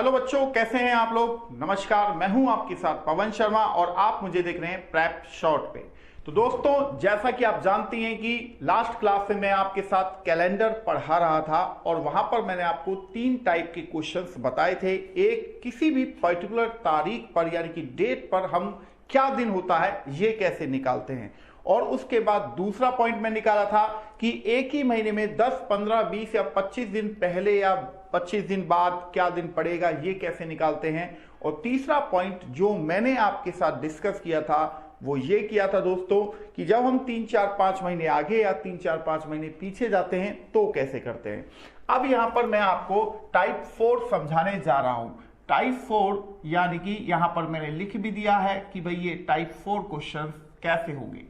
Hello बच्चों, कैसे हैं आप लोग। नमस्कार, मैं हूं आपके साथ पवन शर्मा और आप मुझे देख रहे हैं प्रेप शॉर्ट पे। तो दोस्तों, जैसा कि आप जानती हैं कि लास्ट क्लास में मैं आपके साथ कैलेंडर पढ़ा रहा था और वहां पर मैंने आपको 3 टाइप के क्वेश्चंस बताए थे। एक, किसी भी पर्टिकुलर तारीख पर यानी कि डेट पर हम क्या दिन होता है ये कैसे निकालते हैं, और उसके बाद दूसरा पॉइंट मैं निकाला था कि एक ही महीने में 10, 15, 20 या 25 दिन पहले या 25 दिन बाद क्या दिन पड़ेगा ये कैसे निकालते हैं। और तीसरा पॉइंट जो मैंने आपके साथ डिस्कस किया था वो ये किया था दोस्तों कि जब हम 3, 4, 5 महीने आगे या 3, 4, 5 महीने पीछे जाते हैं तो कैसे करते हैं। अब यहां पर मैं आपको टाइप 4 समझाने जा रहा हूं। टाइप 4 यानी कि यहां पर मैंने लिख भी दिया है कि भाई ये टाइप 4 क्वेश्चन कैसे होंगे।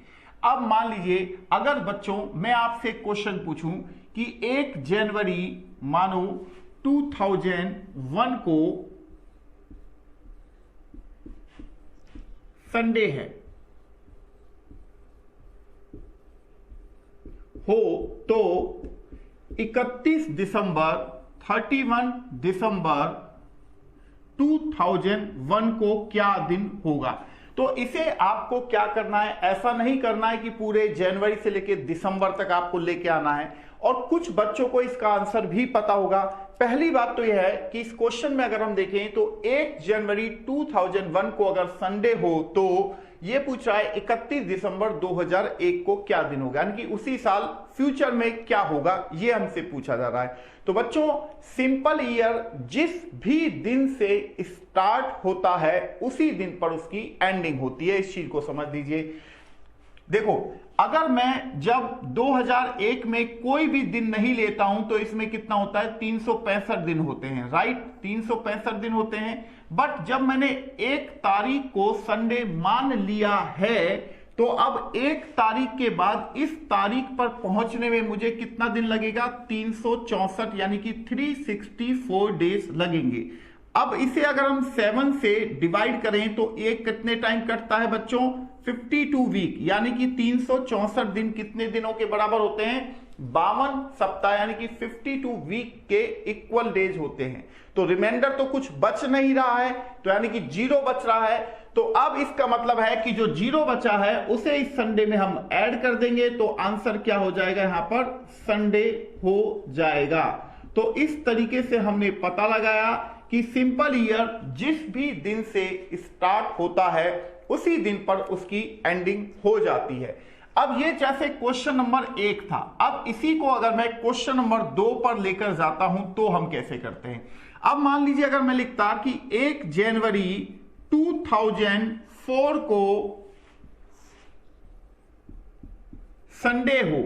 अब मान लीजिए अगर बच्चों मैं आपसे क्वेश्चन पूछूं कि 1 जनवरी मानो 2001 को संडे है हो तो 31 दिसंबर 2001 को क्या दिन होगा। तो इसे आपको क्या करना है, ऐसा नहीं करना है कि पूरे जनवरी से लेकर दिसंबर तक आपको लेके आना है। और कुछ बच्चों को इसका आंसर भी पता होगा। पहली बात तो यह है कि इस क्वेश्चन में अगर हम देखें तो 1 जनवरी 2001 को अगर संडे हो तो ये पूछ रहा है 31 दिसंबर 2001 को क्या दिन होगा, यानी कि उसी साल फ्यूचर में क्या होगा ये हमसे पूछा जा रहा है। तो बच्चों, सिंपल ईयर जिस भी दिन से स्टार्ट होता है उसी दिन पर उसकी एंडिंग होती है। इस चीज को समझ लीजिए। देखो, अगर मैं जब 2001 में कोई भी दिन नहीं लेता हूं तो इसमें कितना होता है, 365 दिन होते हैं, राइट, 365 दिन होते हैं। बट जब मैंने 1 तारीख को संडे मान लिया है तो अब 1 तारीख के बाद इस तारीख पर पहुंचने में मुझे कितना दिन लगेगा, 364 यानी कि 364 डेज लगेंगे। अब इसे अगर हम 7 से डिवाइड करें तो एक कितने टाइम कटता है बच्चों, 52 वीक, यानी कि 364 दिन कितने दिनों के बराबर होते हैं, 52 सप्ताह, यानी कि 52 वीक के इक्वल डेज होते हैं। तो रिमाइंडर तो कुछ बच नहीं रहा है, तो यानी कि 0 बच रहा है। तो अब इसका मतलब है कि जो 0 बचा है उसे इस संडे में हम ऐड कर देंगे तो आंसर क्या हो जाएगा, यहां पर संडे हो जाएगा। तो इस तरीके से हमने पता लगाया कि सिंपल ईयर जिस भी दिन से स्टार्ट होता है उसी दिन पर उसकी एंडिंग हो जाती है। अब ये जैसे क्वेश्चन नंबर 1 था, अब इसी को अगर मैं क्वेश्चन नंबर 2 पर लेकर जाता हूं तो हम कैसे करते हैं। अब मान लीजिए अगर मैं लिखता कि 1 जनवरी 2004 को संडे हो,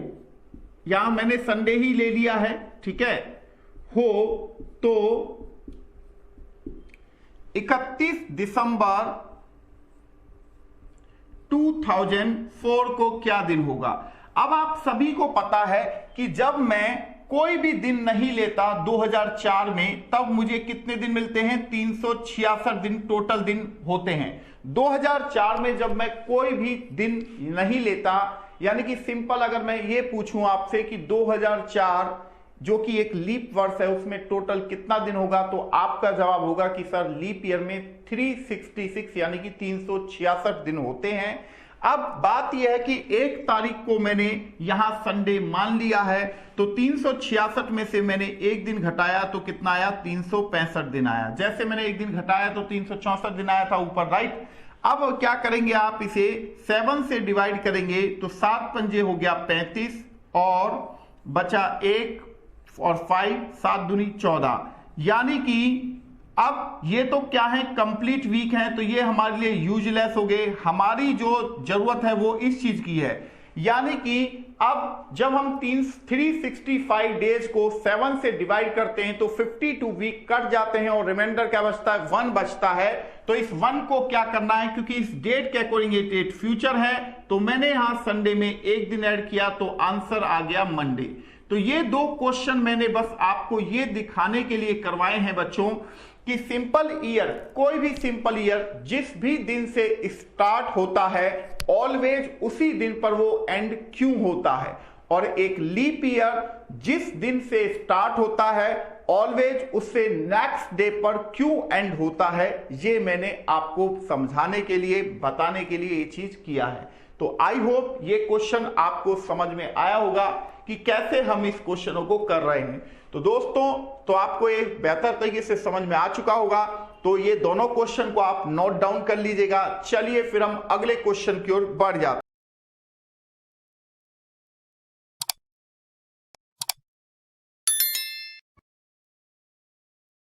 यहां मैंने संडे ही ले लिया है, ठीक है, हो तो 31 दिसंबर 2004 को क्या दिन होगा। अब आप सभी को पता है कि जब मैं कोई भी दिन नहीं लेता 2004 में तब मुझे कितने दिन मिलते हैं, 366 दिन टोटल दिन होते हैं। 2004 में जब मैं कोई भी दिन नहीं लेता, यानी कि सिंपल अगर मैं ये पूछूं आपसे कि 2004 जो कि एक लीप वर्ष है उसमें टोटल कितना दिन होगा, तो आपका जवाब होगा कि सर लीप ईयर में 366 यानी कि 366 दिन होते हैं। अब बात यह है कि 1 तारीख को मैंने यहां संडे मान लिया है तो 366 में से मैंने 1 दिन घटाया तो कितना आया, 365 दिन आया। जैसे मैंने 1 दिन घटाया तो 364 दिन आया था ऊपर, राइट। अब क्या करेंगे आप, इसे 7 से डिवाइड करेंगे तो 7 पंजे हो गया 35 और बचा 1 और 5, 7 दूनी 14, यानी कि अब ये तो क्या है, कंप्लीट वीक है, तो ये हमारे लिए यूजलेस हो गए। हमारी जो जरूरत है वो इस चीज की है, यानी कि अब जब हम 365 डेज को 7 से डिवाइड करते हैं तो 52 वीक कट जाते हैं और रिमाइंडर क्या बचता है, 1 बचता है। तो इस 1 को क्या करना है, क्योंकि इस डेट के अकॉर्डिंग ये डेट फ्यूचर है तो मैंने यहां संडे में 1 दिन ऐड किया तो आंसर आ गया मंडे। तो ये 2 क्वेश्चन मैंने बस आपको ये दिखाने के लिए करवाए हैं बच्चों कि सिंपल ईयर, कोई भी सिंपल ईयर जिस भी दिन से स्टार्ट होता है ऑलवेज उसी दिन पर वो एंड क्यों होता है। और एक लीप ईयर जिस दिन से स्टार्ट होता है ऑलवेज उससे नेक्स्ट डे पर क्यों एंड होता है, ये मैंने आपको समझाने के लिए, बताने के लिए ये चीज किया है। तो आई होप ये क्वेश्चन आपको समझ में आया होगा कि कैसे हम इस क्वेश्चनों को कर रहे हैं। तो दोस्तों, तो आपको ये बेहतर तरीके से समझ में आ चुका होगा। तो ये दोनों क्वेश्चन को आप नोट डाउन कर लीजिएगा। चलिए फिर हम अगले क्वेश्चन की ओर बढ़ जाते हैं।